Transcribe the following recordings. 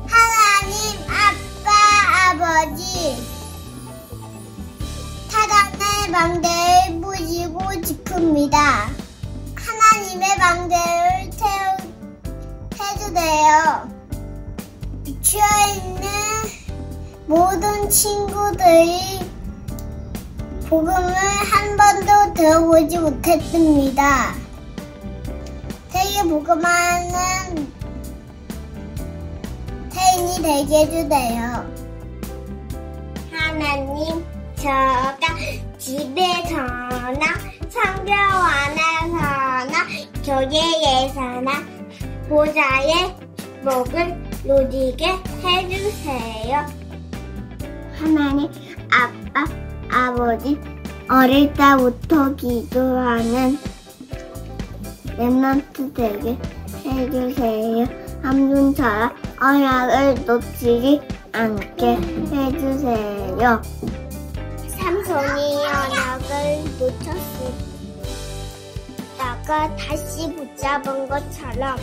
하나님, 아빠, 아버지, 사단의 망대를 부시고 싶습니다. 하나님의 망대를 해주세요. 주어있는 모든 친구들이 복음을 한 번도 들어보지 못했습니다. 세계 복음하는 태인이 되게 해주세요. 하나님, 저가 집에서나 성경 안에서나 교회에서나 보좌의 복을 누리게 해주세요. 하나님, 아빠, 아버지, 어릴 때부터 기도하는 랩런트 되게 해주세요. 함준처럼 언약을 놓치지 않게 해주세요. 삼손이 언약을 놓쳤다가 다시 붙잡은 것처럼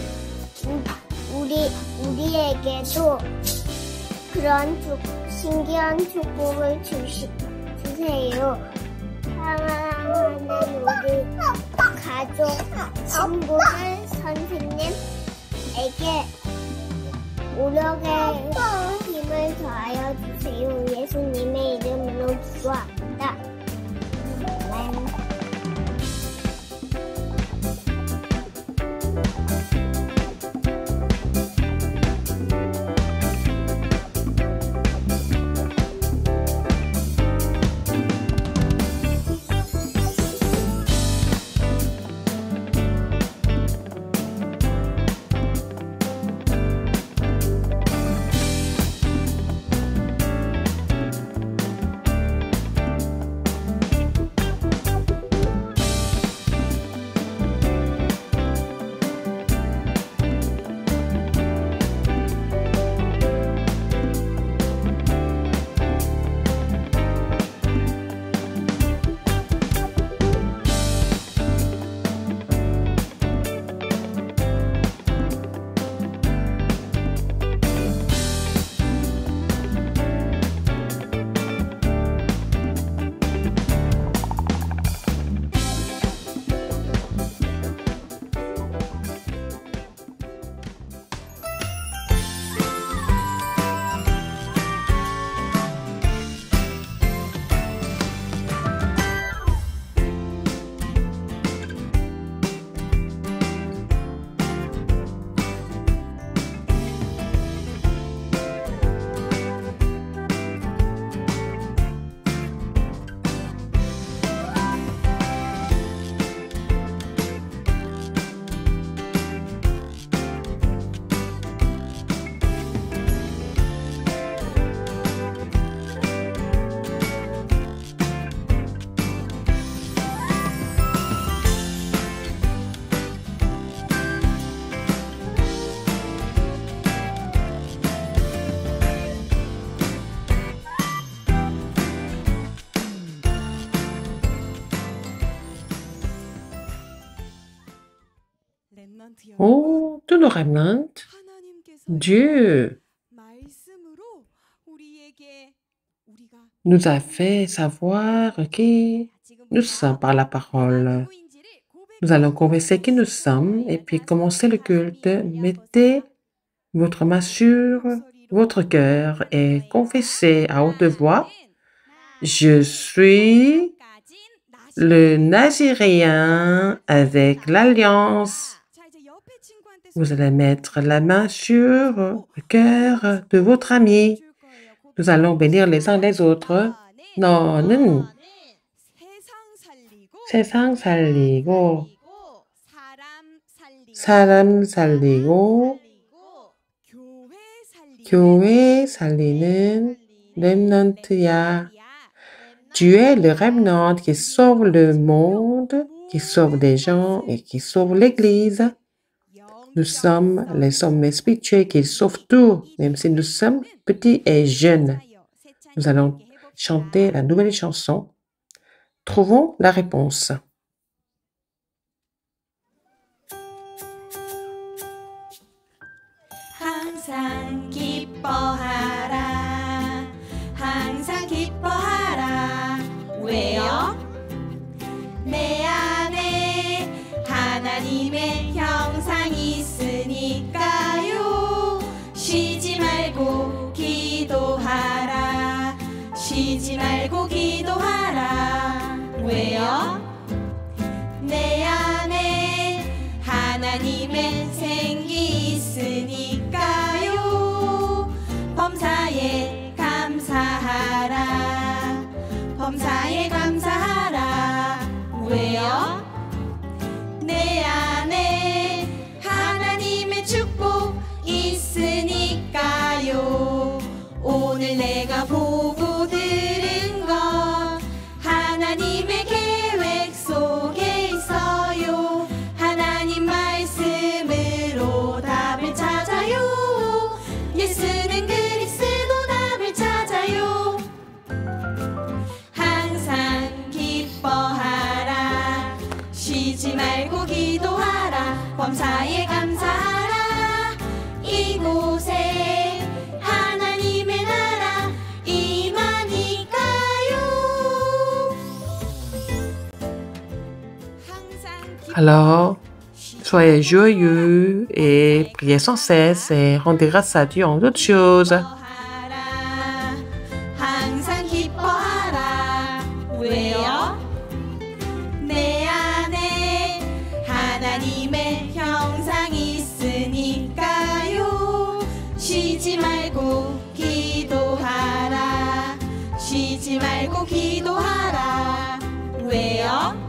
우리에게도 그런 신기한 축복을 주세요. 사랑하는 우리 가족, 친구들, 선생님에게 오력의 힘을 더하여 주세요. 예수님의 이름으로 기도합니다. 아멘. Oh, tout le remnant, Dieu nous a fait savoir qui nous sommes par la parole. Nous allons confesser qui nous sommes et puis commencer le culte. Mettez votre main sur votre cœur et confessez à haute voix. Je suis le Naziréen avec l'Alliance. Vous allez mettre la main sur le cœur de votre ami. Nous allons bénir les uns les autres. 너는 세상 살리고 사람 살리고 교회 살리는 렘넌트야. Tu es le remnant qui sauve le monde, qui sauve les gens et qui sauve l'Église. Nous sommes les hommes spirituels qui sauvent tout, même si nous sommes petits et jeunes. Nous allons chanter la nouvelle chanson. Trouvons la réponse. 하나님의 형상이 있으니까요. 쉬지 말고 기도하라. 쉬지 말고 기도하라. 왜요? 내 안에 하나님의 생기 있으니까요. 범사에 감사하라. 범사에 감사하라. 왜요? 내 안에 하나님의 축복 있으니까요. 오늘 내가 보고 들은 것 하나님의 계획 속에 있어요. 하나님 말씀으로 답을 찾아요. 예수는 그리스도 답을 찾아요. 항상 기뻐하라. 쉬지 말고 기도하라. 범사에 감사하라. 이곳에 하나님의 나라 임하니까요. Alors, soyez joyeux et priez sans cesse et rendez grâce à Dieu en toutes choses. 항상 기뻐하라. 왜요? 내 안에 하나님의 형상이 있으니까요. 쉬지 말고 기도하라. 쉬지 말고 기도하라. 왜요?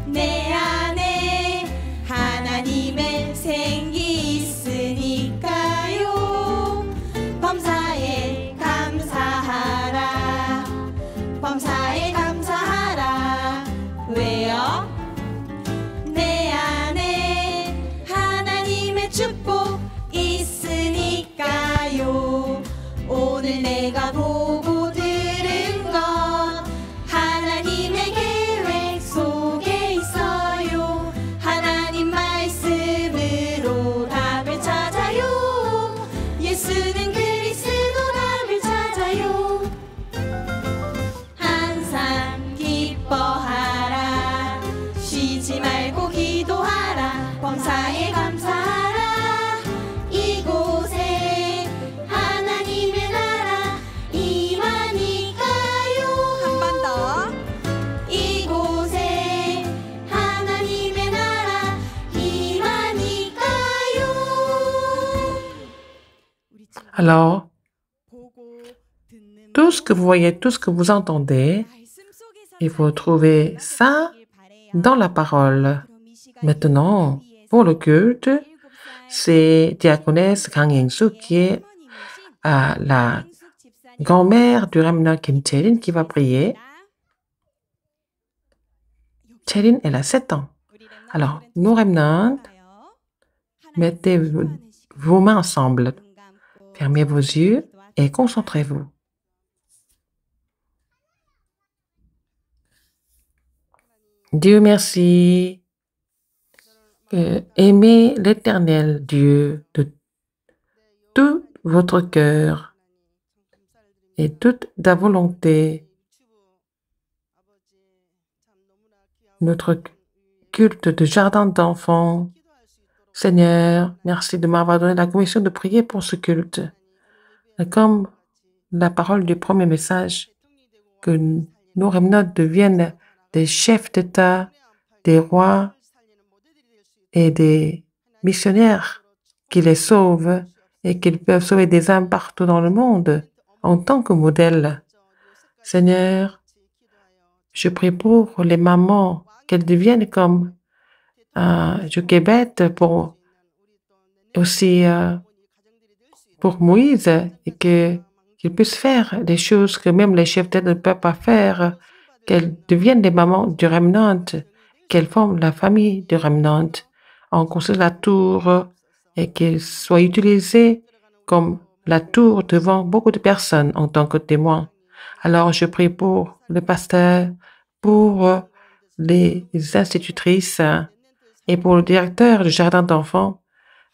내 안에 하나님의 생기 있으니까요. 범사에 감사하라. 범사에 감사하라. 왜요? 내 안에 하나님의 축복 있으니까요. 오늘 내가 보고 들은 것 하나님의 계획 속에 있어요. 하나님 말씀으로 답을 찾아요. 예수는 그리스도 답을 찾아요. 항상 기뻐하라. 쉬지 말고 기도하라. 범사에 감사하라. 이곳에 하나님의 나라 임하니까요. 한 번 더. 이곳에 하나님의 나라 임하니까요. Alors, tout ce que vous voyez, tout ce que vous entendez, il faut trouver ça dans la parole. Maintenant, pour le culte, c'est Diaconesse Kang Ying-soo qui est la grand-mère du remnant Kim Cherin qui va prier. Cherin, elle a 7 ans. Alors, nous remnants, mettez vos mains ensemble. Fermez vos yeux et concentrez-vous. Dieu merci. Aimez l'Éternel Dieu de tout votre cœur et toute ta volonté. Notre culte de jardin d'enfants. Seigneur, merci de m'avoir donné la commission de prier pour ce culte. Et comme la parole du premier message, que nos remnants deviennent des chefs d'État, des rois et des missionnaires qui les sauvent et qu'ils peuvent sauver des âmes partout dans le monde en tant que modèle. Seigneur, je prie pour les mamans, qu'elles deviennent comme Jochebed pour aussi pour Moïse et qu'ils puissent faire des choses que même les chefs d'État ne peuvent pas faire, qu'elles deviennent des mamans du remnant, qu'elles forment la famille du remnant, en construisant la tour et qu'elles soient utilisées comme la tour devant beaucoup de personnes en tant que témoins. Alors je prie pour le pasteur, pour les institutrices et pour le directeur du jardin d'enfants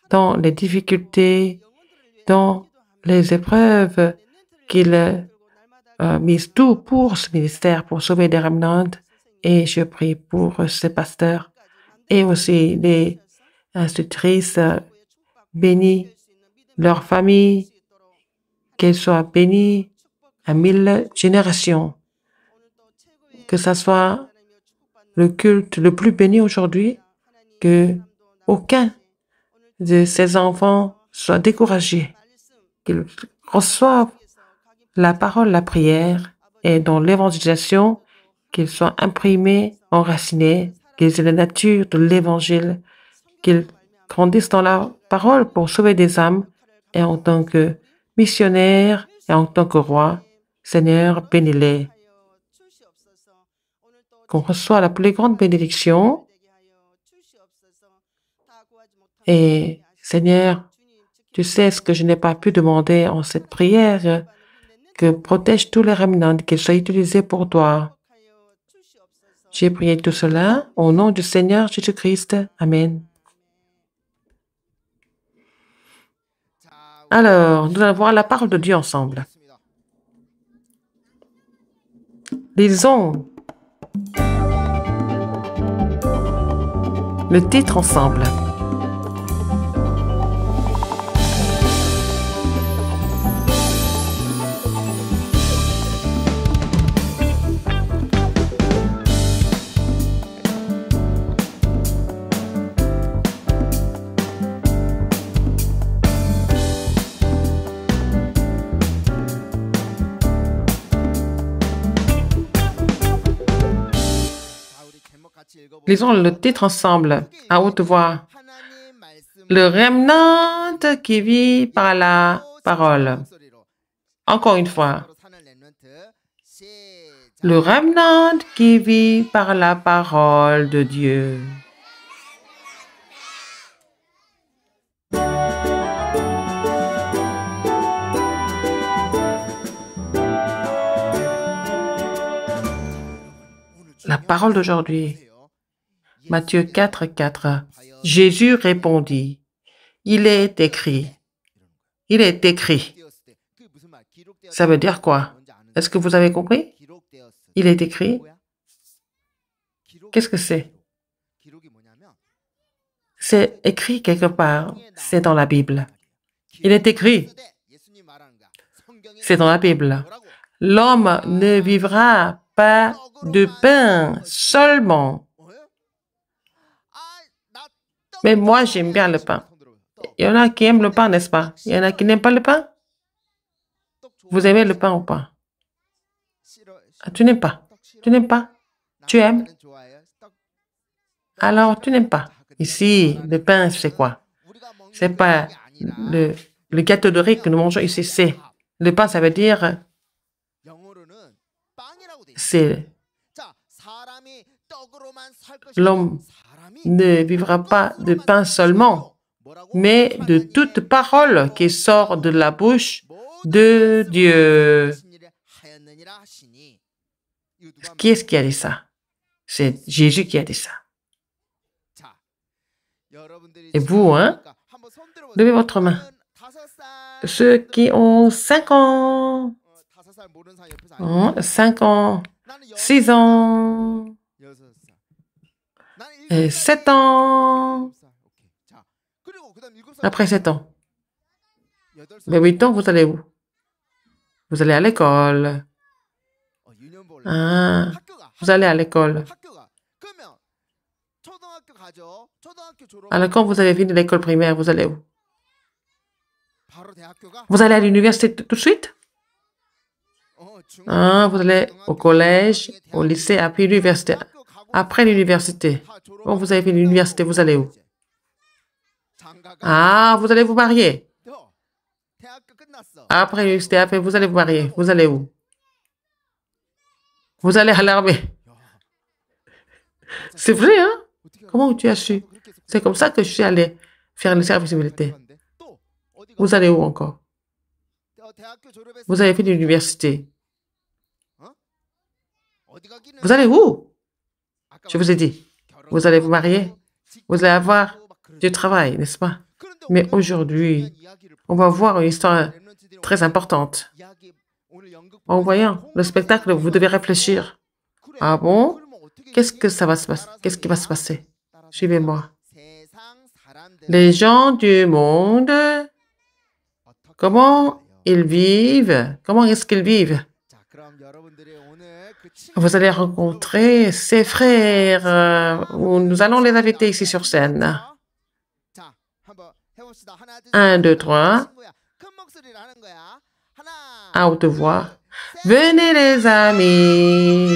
dans les difficultés, dans les épreuves qu'il mise tout pour ce ministère, pour sauver des remnants. Et je prie pour ce pasteur et aussi les institutrices bénies, leur famille, qu'elles soient bénies à 1000 générations. Que ça soit le culte le plus béni aujourd'hui, que aucun de ces enfants soit découragé, qu'ils reçoivent la parole, la prière et dans l'évangélisation, qu'ils soient imprimés, enracinés, qu'ils aient la nature de l'évangile, qu'ils grandissent dans la parole pour sauver des âmes et en tant que missionnaires et en tant que roi, Seigneur, bénis-les. Qu'on reçoit la plus grande bénédiction. Et Seigneur, tu sais ce que je n'ai pas pu demander en cette prière, que protège tous les remnants, qu'ils soient utilisés pour toi. J'ai prié tout cela au nom du Seigneur Jésus-Christ. Amen. Alors, nous allons voir la parole de Dieu ensemble. Lisons le titre ensemble. Lisons le titre ensemble, à haute voix. Le remnant qui vit par la parole. Encore une fois. Le remnant qui vit par la parole de Dieu. La parole d'aujourd'hui. Matthieu 4, 4. Jésus répondit, il est écrit. Il est écrit. Ça veut dire quoi? Est-ce que vous avez compris? Il est écrit. Qu'est-ce que c'est? C'est écrit quelque part. C'est dans la Bible. Il est écrit. C'est dans la Bible. L'homme ne vivra pas de pain seulement. Mais moi, j'aime bien le pain. Il y en a qui aiment le pain, n'est-ce pas? Il y en a qui n'aiment pas le pain? Vous aimez le pain ou pas? Ah, tu n'aimes pas? Tu n'aimes pas? Tu aimes? Alors, tu n'aimes pas. Ici, le pain, c'est quoi? C'est pas le gâteau de riz que nous mangeons ici, c'est... Le pain, ça veut dire... C'est... L'homme ne vivra pas de pain seulement, mais de toute parole qui sort de la bouche de Dieu. Qui est-ce qui a dit ça? C'est Jésus qui a dit ça. Et vous, hein? Levez votre main. Ceux qui ont 5 ans, 5 ans, 6 ans, et 7 ans. Après 7 ans. Mais 8 ans, vous allez où? Vous allez à l'école. Ah, vous allez à l'école. Alors, quand vous avez fini l'école primaire, vous allez où? Vous allez à l'université tout de suite? Ah, vous allez au collège, au lycée, après l'université. Après l'université. Quand vous avez fini l'université, vous allez où? Ah, vous allez vous marier. Après l'université, après, vous allez vous marier. Vous allez où? Vous allez à l'armée. C'est vrai, hein? Comment tu as su? C'est comme ça que je suis allé faire le service militaire. Vous allez où encore? Vous avez fait l'université. Vous allez où? Je vous ai dit, vous allez vous marier. Vous allez avoir du travail, n'est-ce pas? Mais aujourd'hui, on va voir une histoire très importante. En voyant le spectacle, vous devez réfléchir. Ah bon? Qu'est-ce que ça va se passer? Qu'est-ce qui va se passer? Suivez-moi. Les gens du monde, comment ils vivent? Comment est-ce qu'ils vivent? Vous allez rencontrer ses frères. Nous allons les inviter ici sur scène. 1, 2, 3. À haute voix. Venez les amis.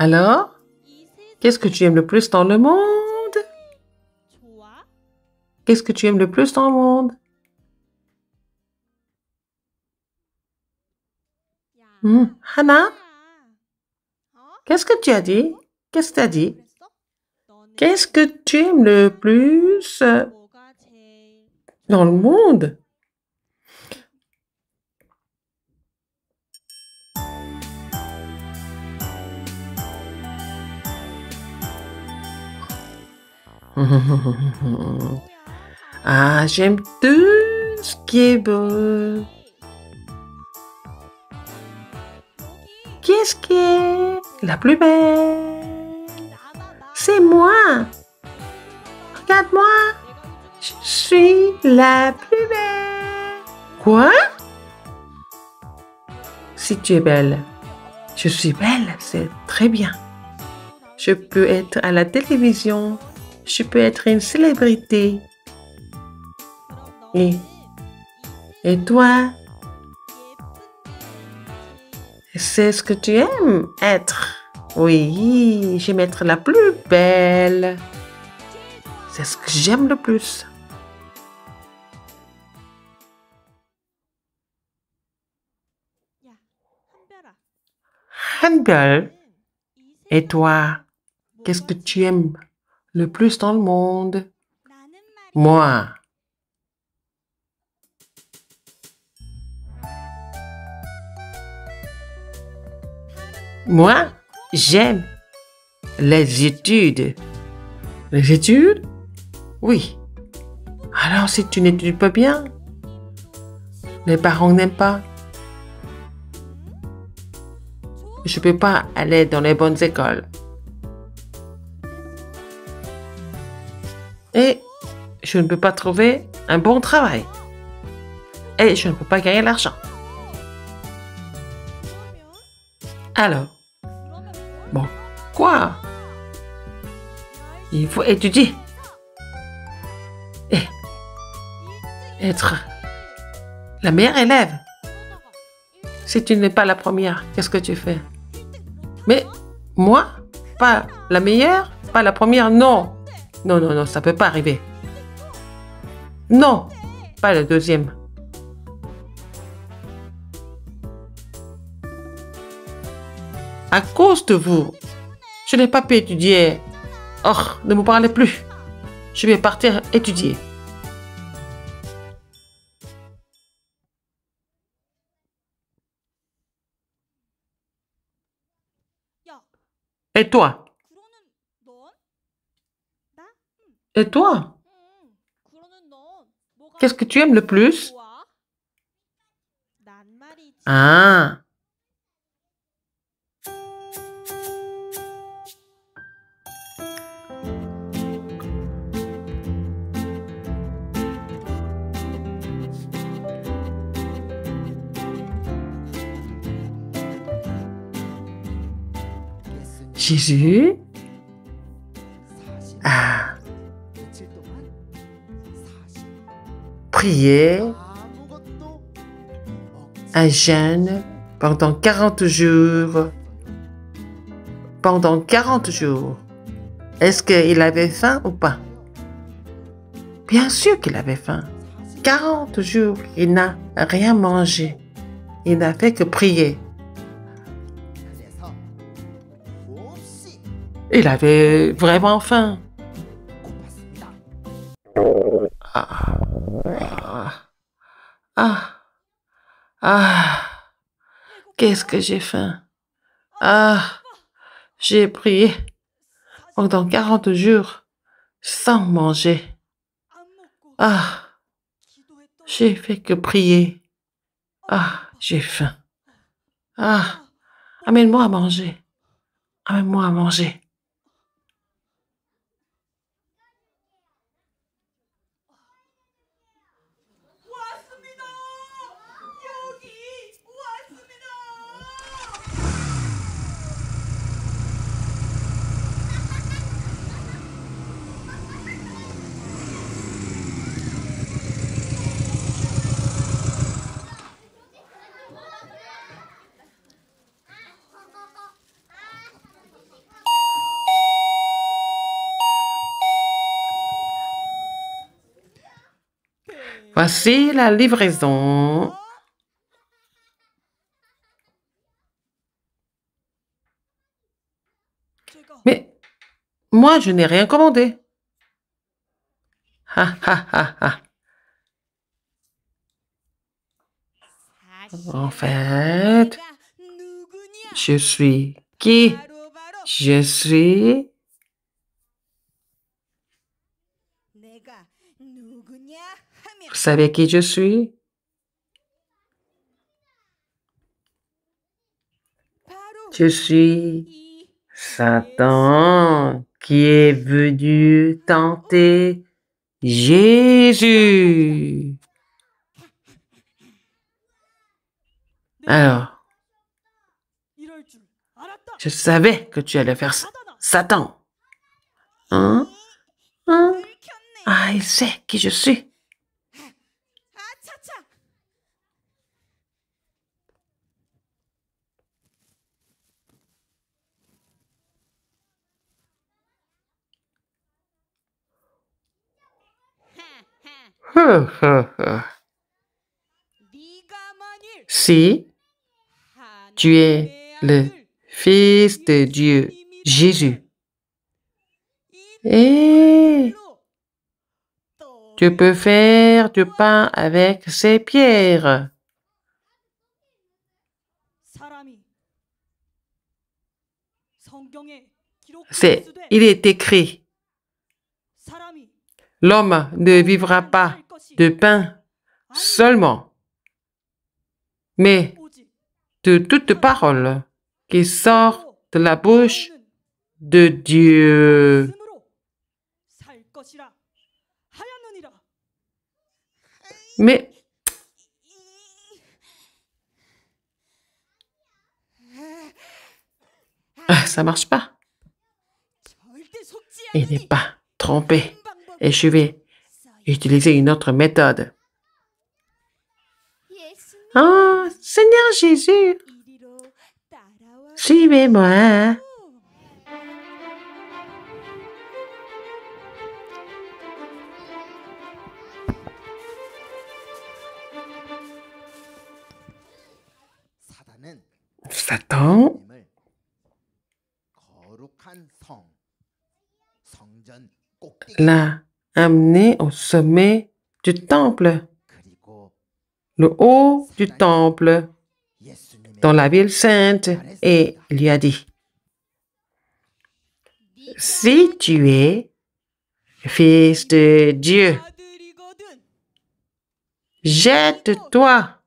Alors, qu'est-ce que tu aimes le plus dans le monde? Qu'est-ce que tu aimes le plus dans le monde? Hannah, qu'est-ce que tu as dit? Qu'est-ce que tu as dit? Qu'est-ce que tu aimes le plus dans le monde? Ah, j'aime tout ce qui est beau. Qu'est-ce qui est la plus belle? C'est moi. Regarde-moi. Je suis la plus belle. Quoi? Si tu es belle. Je suis belle, c'est très bien. Je peux être à la télévision. Je peux être une célébrité. Et toi? C'est ce que tu aimes être? Oui, j'aime être la plus belle. C'est ce que j'aime le plus. Hanbyeol. Et toi? Qu'est-ce que tu aimes le plus dans le monde? Moi. Moi, j'aime les études. Les études? Oui. Alors, si tu n'étudies pas bien, les parents n'aiment pas. Je ne peux pas aller dans les bonnes écoles. Et je ne peux pas trouver un bon travail. Et je ne peux pas gagner l'argent. Alors, bon, quoi? Il faut étudier. Et être la meilleure élève. Si tu n'es pas la première, qu'est-ce que tu fais? Mais moi, pas la meilleure, pas la première, non. Non, non, non, ça ne peut pas arriver. Non, pas le deuxième. À cause de vous, je n'ai pas pu étudier. Oh, ne me parlez plus. Je vais partir étudier. Et toi? Et toi? Qu'est-ce que tu aimes le plus? Ah. Jésus? Ah. Prier un jeûne pendant 40 jours. Pendant 40 jours. Est-ce qu'il avait faim ou pas? Bien sûr qu'il avait faim. 40 jours, il n'a rien mangé. Il n'a fait que prier. 그래서 몹시 Il avait vraiment faim. 고팠습니다. Ah, ah, ah, qu'est-ce que j'ai faim. Ah, j'ai prié pendant 40 jours sans manger. Ah, j'ai fait que prier. Ah, j'ai faim. Ah, amène-moi à manger. Amène-moi à manger. 왔습니다. 여기 왔습니다. Voici la livraison. Mais moi, je n'ai rien commandé. Ha ha ha ha. En fait, je suis qui? Je suis Vous savez qui je suis? Je suis Satan qui est venu tenter Jésus. Alors, je savais que tu allais faire ça. Satan. Hein? Hein? Ah, il sait qui je suis. 아차차. 네가 만일 Si tu es le Fils de Dieu, Jésus, et tu peux faire du pain avec ces pierres. 사람이 성경에 Il est écrit, 사람이 l'homme ne vivra pas de pain seulement, mais 오직 de toute parole qui sort de la bouche de Dieu. 말씀으로 살 것이라 하였느니라. Mais ça marche pas. 절대 속지 Il n'est 않으니 pas trompé. 방법이 Et je vais utiliser une autre méthode. 예수님 Oh, Seigneur Jésus, 이리로 따라와. suivez-moi. 사단은 Satan 님을 거룩한 성전 꼭대기 l'a amené au sommet du temple, 그리고 le haut du temple, 예수님의 dans la ville sainte, et il lui a dit, si tu es le Fils de Dieu, 아들이거든 jette-toi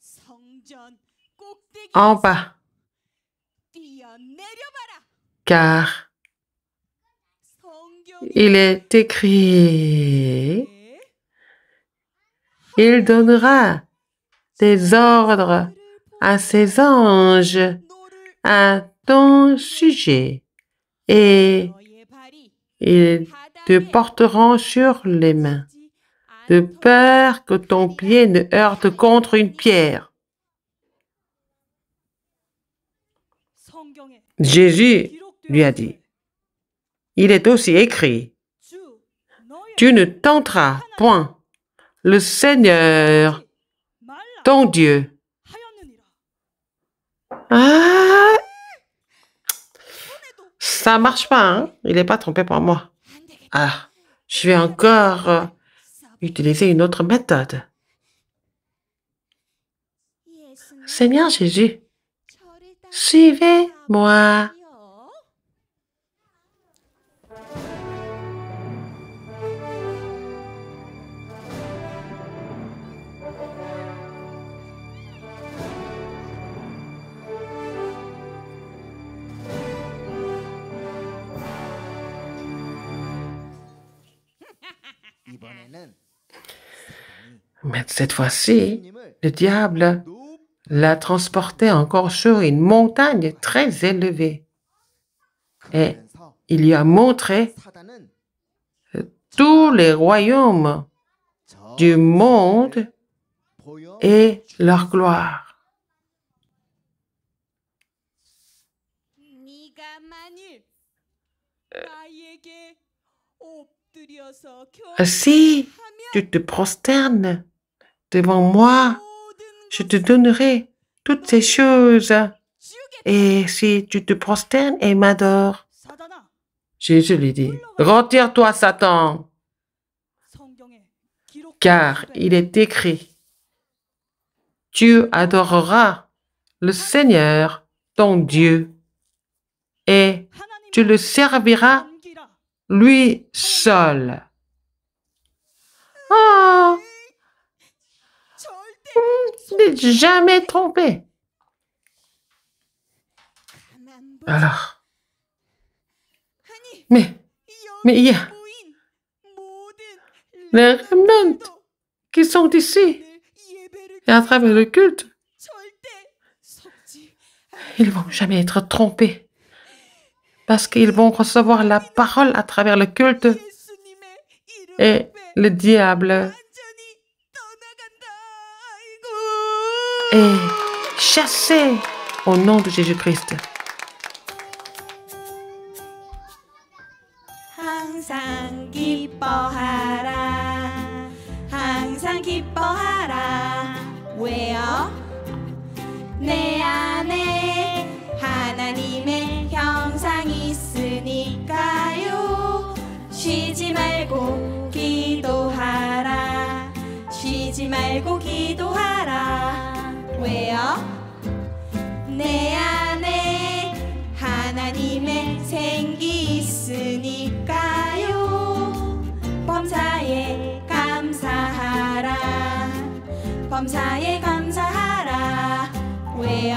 성전 꼭대기 en bas, 뛰어내려봐라. car 성경에 il est écrit, il donnera des ordres à ses anges 너를 à ton sujet, et 너의 발이 ils te porteront sur les mains, de peur que ton pied ne heurte contre une pierre. Jésus lui a dit, il est aussi écrit, tu ne tenteras point le Seigneur, ton Dieu. Ah, ça marche pas, hein? Il n'est pas trompé pour moi. Ah, je vais encore utiliser une autre méthode. Seigneur Jésus, suivez-moi. 이번에는 Mais cette fois-ci, 예수님을 le diable 높 l'a transporté encore sur une montagne très élevée. Et 그러면서 il lui a montré 사단은 tous les royaumes 저 du monde 보여 et leur gloire. 네가 만일 나에게 엎드려서 Si tu te prosternes devant moi, je te donnerai toutes ces choses. Et si tu te prosternes et m'adores, 사단아, Jésus lui dit, retire-toi, Satan, 성경에 기록 car il est écrit, tu adoreras le Seigneur, ton Dieu, et tu le serviras 섬기라. lui seul. Oh, 절대 n'est jamais trompé. 가만 보자. Alors, 아니, mais il y a 모인 모든 les remnants qui sont ici 늘 예배를 et à travers le culte, 절대 속지 ils vont jamais être trompés parce qu'ils vont recevoir la parole à travers le culte 예수님의 이름 et le diable 완전히 떠나간다. 아이고. est chassé au nom de Jésus-Christ. 항상 기뻐하라. 항상 기뻐하라. 왜요? 내 안에 하나님의 형상이 있으니까요. 쉬지 말고 기도하라. 쉬지 말고 기도하라. 왜요? 내 안에 하나님의 생기 있으니까요. 범사에 감사하라. 범사에 감사하라. 왜요?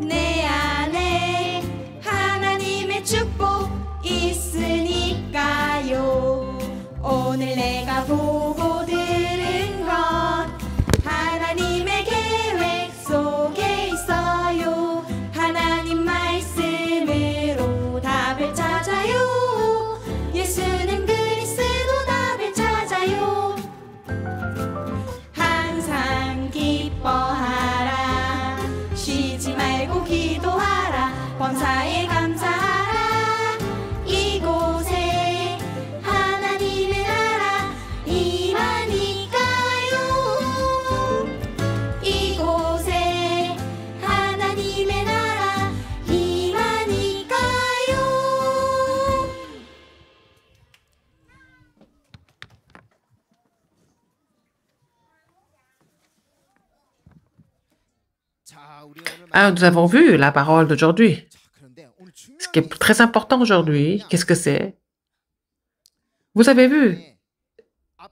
내 안에 하나님의 축복 있으니까요. 오늘 내가 보고 들은 것 하나님의 계획 속에 있어요. 하나님 말씀으로 답을 찾아요. 예수는 그리스도 답을 찾아요. 항상 기뻐하라. 쉬지 말고 기도하라. 범사에 감사하라. 이곳에 하나님의 나라 임하니까요. 이곳에 하나님의 나라 임하니까요. 자, 우리 오늘 Ah, nous avons vu la parole d'aujourd'hui. 자, 그런데 오늘 Ce qui 중요한 est très important aujourd'hui, qu'est-ce que c'est? Vous avez vu 게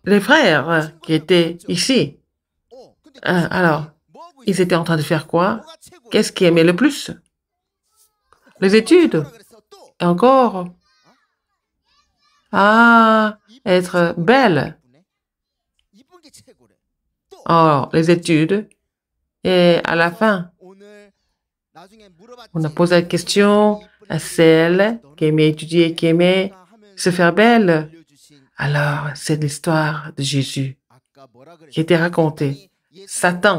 les frères qui étaient ici. 근데 Alors, 뭐 하고 ils étaient en train de faire quoi? 뭐가 최고야? Qu'est-ce qu'ils aimaient le plus? Les études. 뭐라 그랬어? 또 Et encore, ah, être belle. 이쁜 게 최고래. 또 Oh, les études. Et à la fin, 오늘 나중에 물어봤지. on a posé la question à celle qui aimait étudier, qui aimait se faire belle. Alors, c'est l'histoire de Jésus qui était racontée. Satan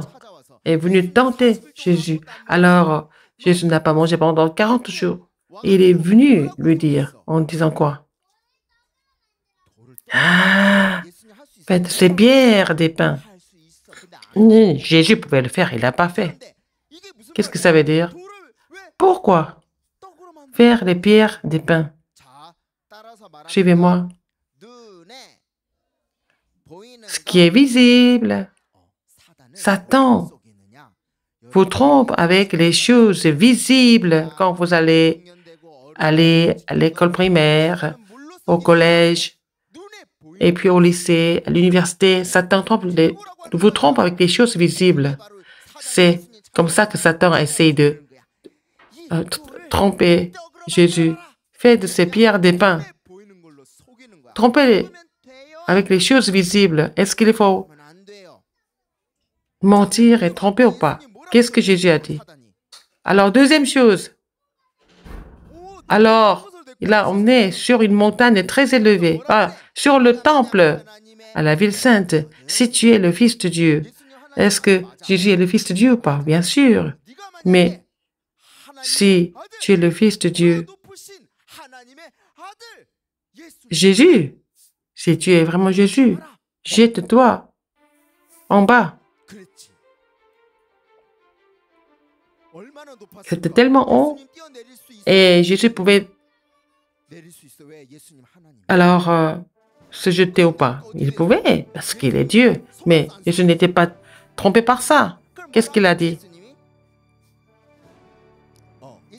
est venu tenter Jésus. Alors, Jésus n'a pas mangé pendant 40 jours. Il est venu lui dire, en disant quoi? Ah, faites ces pierres des pains. Jésus pouvait le faire, il l'a pas fait. Qu'est-ce que ça veut dire? Pourquoi faire les pierres des pains? Suivez-moi. Ce qui est visible, Satan vous trompe avec les choses visibles quand vous allez aller à l'école primaire, au collège, et puis au lycée, à l'université. Satan vous trompe avec les choses visibles. C'est comme ça que Satan essaie de tromper Jésus. Faites de ces pierres des pains. Trompez-les avec les choses visibles. Est-ce qu'il faut mentir et tromper ou pas? Qu'est-ce que Jésus a dit? Alors, deuxième chose. Alors, il l'a emmené sur une montagne très élevée, sur le temple, à la ville sainte. Si tu es le Fils de Dieu, est-ce que Jésus est le Fils de Dieu ou pas? Bien sûr. Mais si tu es le Fils de Dieu, Jésus, si tu es vraiment Jésus, jette-toi en bas. C'était tellement haut et Jésus pouvait alors se jeter ou pas. Il pouvait parce qu'il est Dieu, mais Jésus n'était pas trompé par ça. Qu'est-ce qu'il a dit?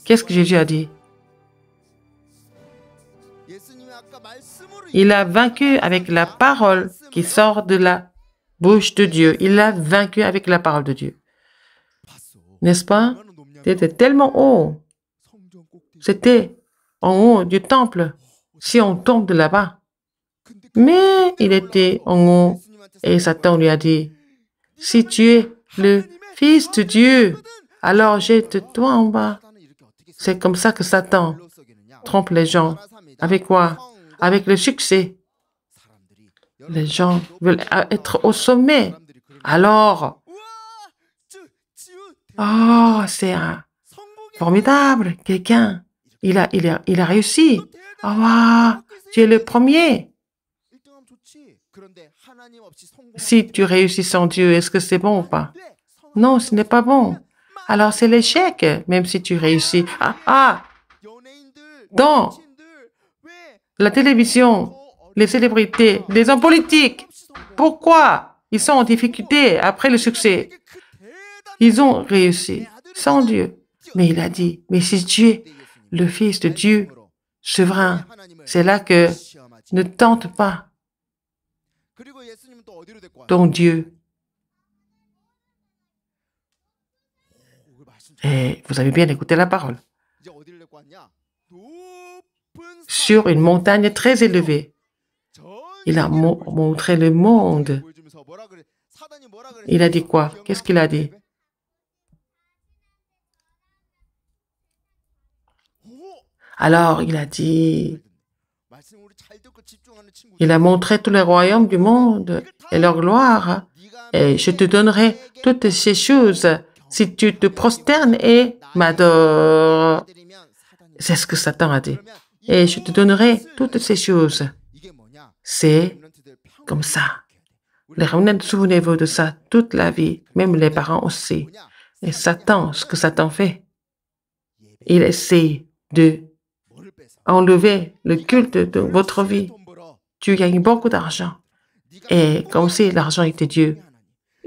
Qu'est-ce que Jésus a dit? Il a vaincu avec la parole qui sort de la bouche de Dieu. Il a vaincu avec la parole de Dieu. N'est-ce pas? C'était tellement haut. C'était en haut du temple. Si on tombe de là-bas. Mais il était en haut et Satan lui a dit, si tu es le Fils de Dieu, alors jette-toi en bas. C'est comme ça que Satan trompe les gens. Avec quoi? Avec le succès. Les gens veulent être au sommet. Alors, oh, c'est formidable. Quelqu'un, il a réussi. Oh, tu es le premier. Si tu réussis sans Dieu, est-ce que c'est bon ou pas? Non, ce n'est pas bon. Alors, c'est l'échec, même si tu réussis. Dans la télévision, les célébrités, les hommes politiques, pourquoi ils sont en difficulté après le succès? Ils ont réussi sans Dieu. Mais il a dit, mais si tu es le Fils de Dieu, souverain, c'est là que ne tente pas ton Dieu. Et vous avez bien écouté la parole. Sur une montagne très élevée, il a montré le monde. Il a dit quoi? Qu'est-ce qu'il a dit? Alors, il a dit, il a montré tous les royaumes du monde et leur gloire, et je te donnerai toutes ces choses si tu te prosternes et m'adores. C'est ce que Satan a dit. Et je te donnerai toutes ces choses. C'est comme ça. Les remnants, souvenez-vous de ça toute la vie, même les parents aussi. Et Satan, ce que Satan fait, il essaie de enlever le culte de votre vie. Tu gagnes beaucoup d'argent. Et comme si l'argent était Dieu.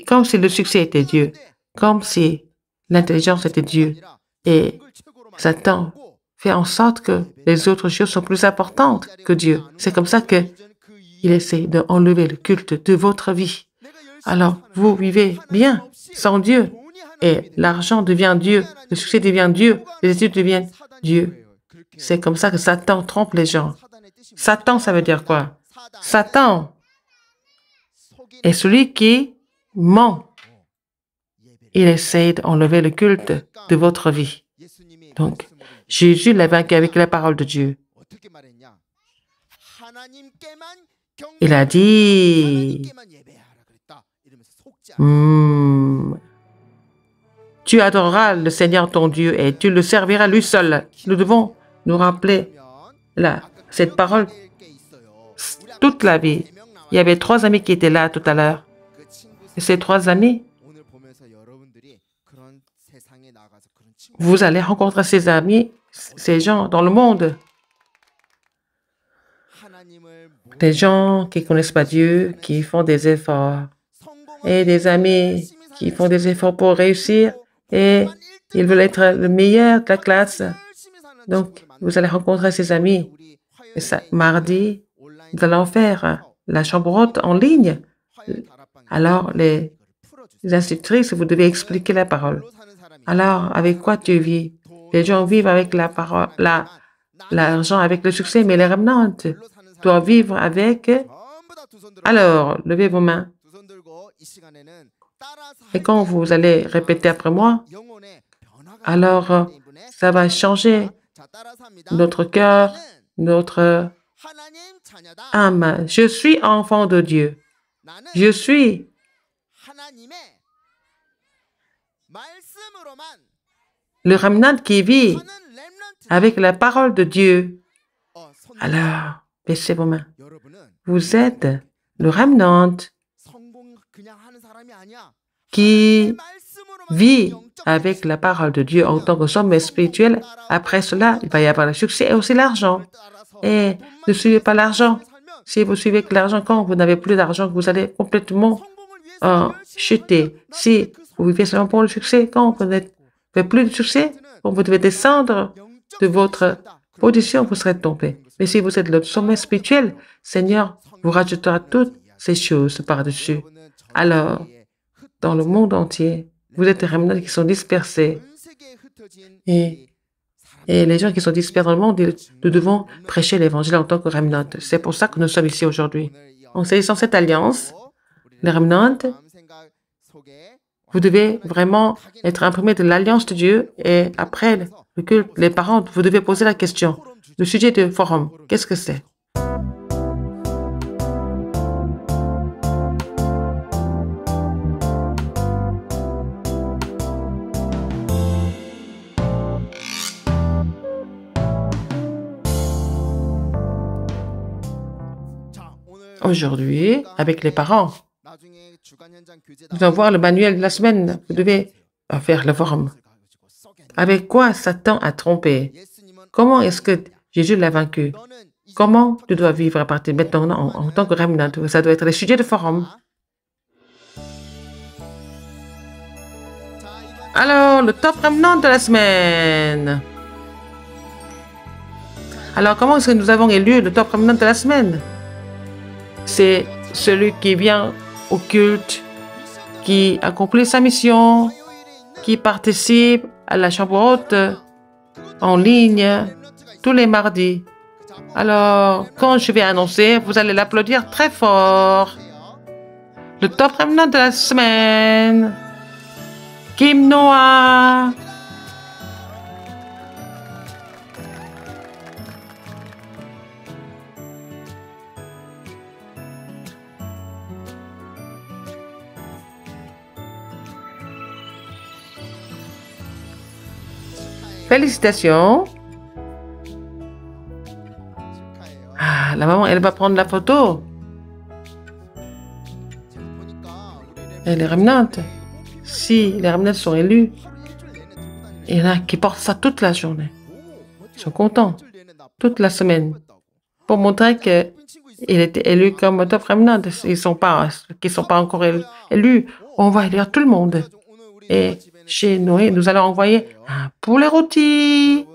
Comme si le succès était Dieu. Comme si l'intelligence était Dieu. Et Satan fait en sorte que les autres choses sont plus importantes que Dieu. C'est comme ça que il essaie d'enlever le culte de votre vie. Alors, vous vivez bien sans Dieu. Et l'argent devient Dieu. Le succès devient Dieu. Les études deviennent Dieu. C'est comme ça que Satan trompe les gens. Satan, ça veut dire quoi? Satan est celui qui ment. Il essaie d'enlever le culte de votre vie. Donc, Jésus l'a vaincu avec la parole de Dieu. Il a dit, Tu adoreras le Seigneur ton Dieu et tu le serviras lui seul. Nous devons nous rappeler cette parole toute la vie. Il y avait 3 amis qui étaient là tout à l'heure. Et ces 3 amis, vous allez rencontrer ces amis, ces gens dans le monde. Des gens qui ne connaissent pas Dieu, qui font des efforts. Et des amis qui font des efforts pour réussir et ils veulent être le meilleur de la classe. Donc, vous allez rencontrer ces amis. Et ça, mardi, nous allons faire la chambre haute en ligne. Alors, les institutrices, vous devez expliquer la parole. Alors, avec quoi tu vis? Les gens vivent avec la parole, l'argent, avec le succès, mais les remnantes doivent vivre avec. Alors, levez vos mains. Et quand vous allez répéter après moi, alors ça va changer notre cœur, notre âme. Je suis enfant de Dieu. Je suis le remnant qui vit avec la parole de Dieu. Alors, baissez vos mains. Vous êtes le remnant qui vit avec la parole de Dieu en tant que sommet spirituel. Après cela, il va y avoir le succès et aussi l'argent. Et ne suivez pas l'argent. Si vous suivez que l'argent, quand vous n'avez plus d'argent, vous allez complètement chuter. Si vous vivez seulement pour le succès, quand vous n'avez plus de succès, quand vous devez descendre de votre position, vous serez tombé. Mais si vous êtes le sommet spirituel, Seigneur vous rajoutera toutes ces choses par-dessus. Alors, dans le monde entier, vous êtes des remnants qui sont dispersés. Et les gens qui sont dispersés dans le monde, nous devons prêcher l'Évangile en tant que remnants. C'est pour ça que nous sommes ici aujourd'hui. En saisissant cette alliance, les remnants, vous devez vraiment être imprimés de l'alliance de Dieu. Et après le culte, les parents, vous devez poser la question. Le sujet du forum, qu'est-ce que c'est? Aujourd'hui, avec les parents, nous allons voir le manuel de la semaine. Vous devez faire le forum. Avec quoi Satan a trompé? Comment est-ce que Jésus l'a vaincu? Comment tu dois vivre à partir de maintenant en tant que remnant? Ça doit être le sujet de forum. Alors, le top remnant de la semaine. Alors, comment est-ce que nous avons élu le top remnant de la semaine? C'est celui qui vient au culte, qui accomplit sa mission, qui participe à la chambre haute en ligne tous les mardis. Alors, quand je vais annoncer, vous allez l'applaudir très fort. Le top remnant de la semaine, Kim Noah. Félicitations. Ah, la maman, elle va prendre la photo. Et les remnantes, si les remnantes sont élus, il y en a qui portent ça toute la journée. Ils sont contents, toute la semaine, pour montrer qu'il était élu comme top remnant. Qui ne sont pas encore élus, on va élire tout le monde. Et chez Noé, nous allons envoyer un poulet rôti.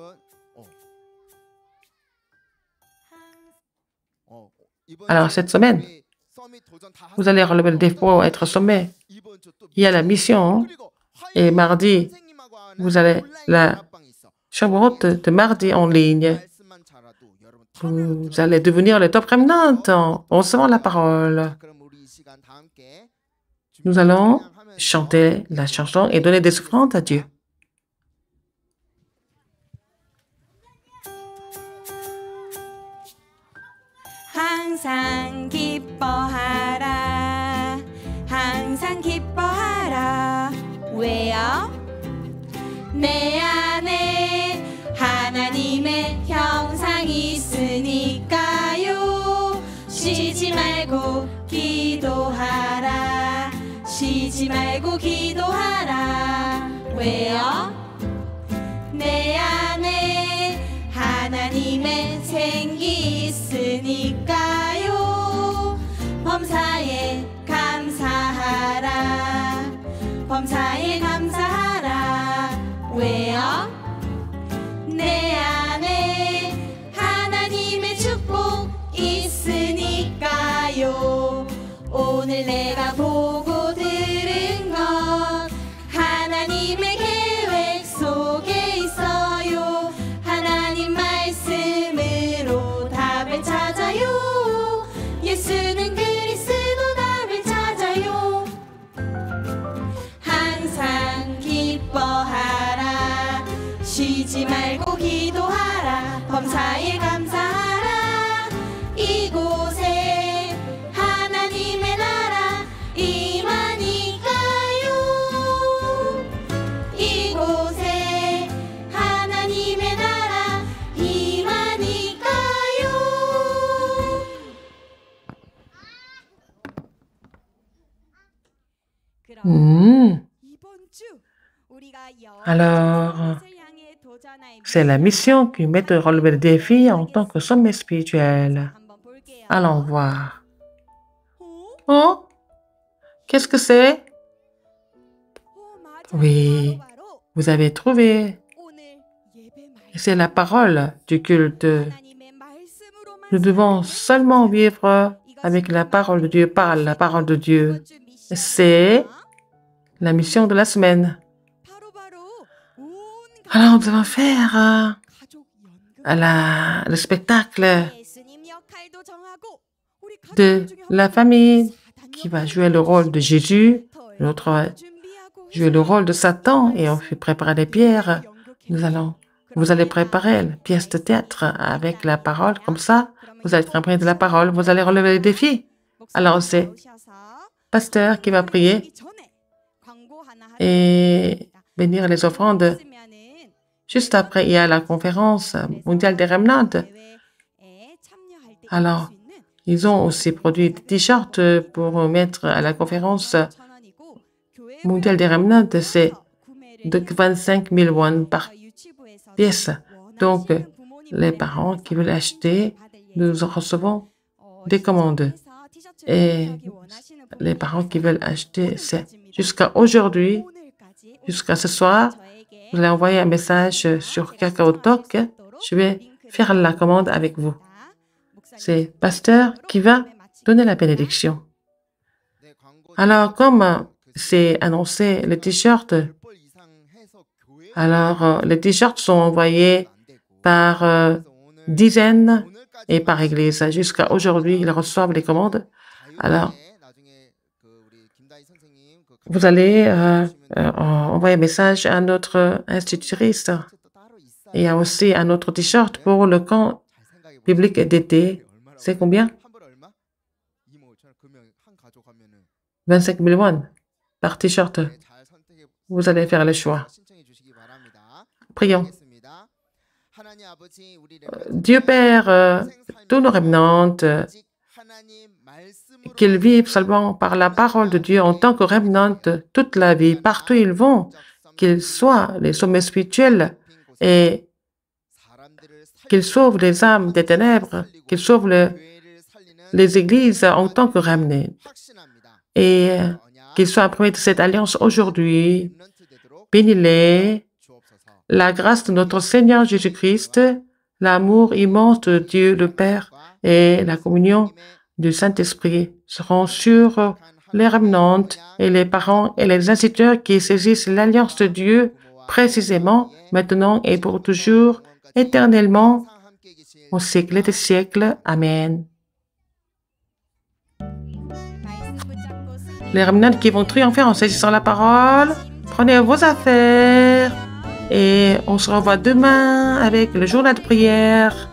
Alors, cette semaine, vous allez relever le défi pour être sommet. Il y a la mission. Et mardi, vous allez la chambre haute de mardi en ligne. Vous allez devenir le top remnant en recevant la parole. Nous allons chanter la chanson et donner des offrandes à Dieu. 항상 기뻐하라 항상 기뻐하라 왜요? 내 안에 하나님의 형상이 있으니까요. 쉬지 말고 기도하라. 쉬지 말고 기도하라. 왜요? 내 안에 하나님의 생기 있으니까요. 범사에 감사하라. 범사에 감사하라. 왜요? 내 안에 하나님의 축복 있으니까요. 오늘 내가 보고 들은 건 하나님의 계획 속에 있어요. 하나님 말씀으로 답을 찾아요. 예수는 그리스도 답을 찾아요. 항상 기뻐하라. 쉬지 말고 기도하라. 범사에 감사하라. 이곳에 하나님의 나라 임하니까요. 이곳에 하나님의 나라 임하니까요. Alors, c'est la mission qui met de relever le défi en tant que sommet spirituel. Allons voir. Oh, qu'est-ce que c'est? Oui, vous avez trouvé. C'est la parole du culte. Nous devons seulement vivre avec la parole de Dieu, par la parole de Dieu. C'est la mission de la semaine. Alors, nous allons faire le spectacle de la famille qui va jouer le rôle de Jésus, l'autre va jouer le rôle de Satan et on fait préparer les pierres. Vous allez préparer la pièce de théâtre avec la parole, comme ça, vous allez être imprégné de la parole, vous allez relever les défis. Alors, c'est le pasteur qui va prier et bénir les offrandes. Juste après, il y a la conférence mondiale des remnants. Alors, ils ont aussi produit des t-shirts pour mettre à la conférence mondiale des remnants. C'est de 25 000 won par pièce. Donc, les parents qui veulent acheter, nous recevons des commandes. Et les parents qui veulent acheter, c'est jusqu'à aujourd'hui, jusqu'à ce soir, vous allez envoyer un message sur KakaoTalk. Je vais faire la commande avec vous. C'est le pasteur qui va donner la bénédiction. Alors, comme c'est annoncé les t-shirts, alors les t-shirts sont envoyés par dizaines et par église. Jusqu'à aujourd'hui, ils reçoivent les commandes. Alors, vous allez envoyer un message à notre institutrice. Il y a aussi un autre t-shirt pour le camp biblique d'été. C'est combien? 25 000 won par t-shirt. Vous allez faire le choix. Prions. Dieu Père, tous nos remnants, qu'ils vivent seulement par la parole de Dieu en tant que remnants toute la vie, partout où ils vont, qu'ils soient les sommets spirituels et qu'ils sauvent les âmes des ténèbres, qu'ils sauvent les églises en tant que remnants et qu'ils soient imprimés de cette alliance aujourd'hui. Bénis-les. La grâce de notre Seigneur Jésus-Christ, l'amour immense de Dieu le Père et la communion du Saint-Esprit seront sur les remnants et les parents et les instituteurs qui saisissent l'alliance de Dieu précisément, maintenant et pour toujours, éternellement, au siècle des siècles. Amen. Les remnants qui vont triompher en saisissant la parole, prenez vos affaires et on se revoit demain avec le journal de prière.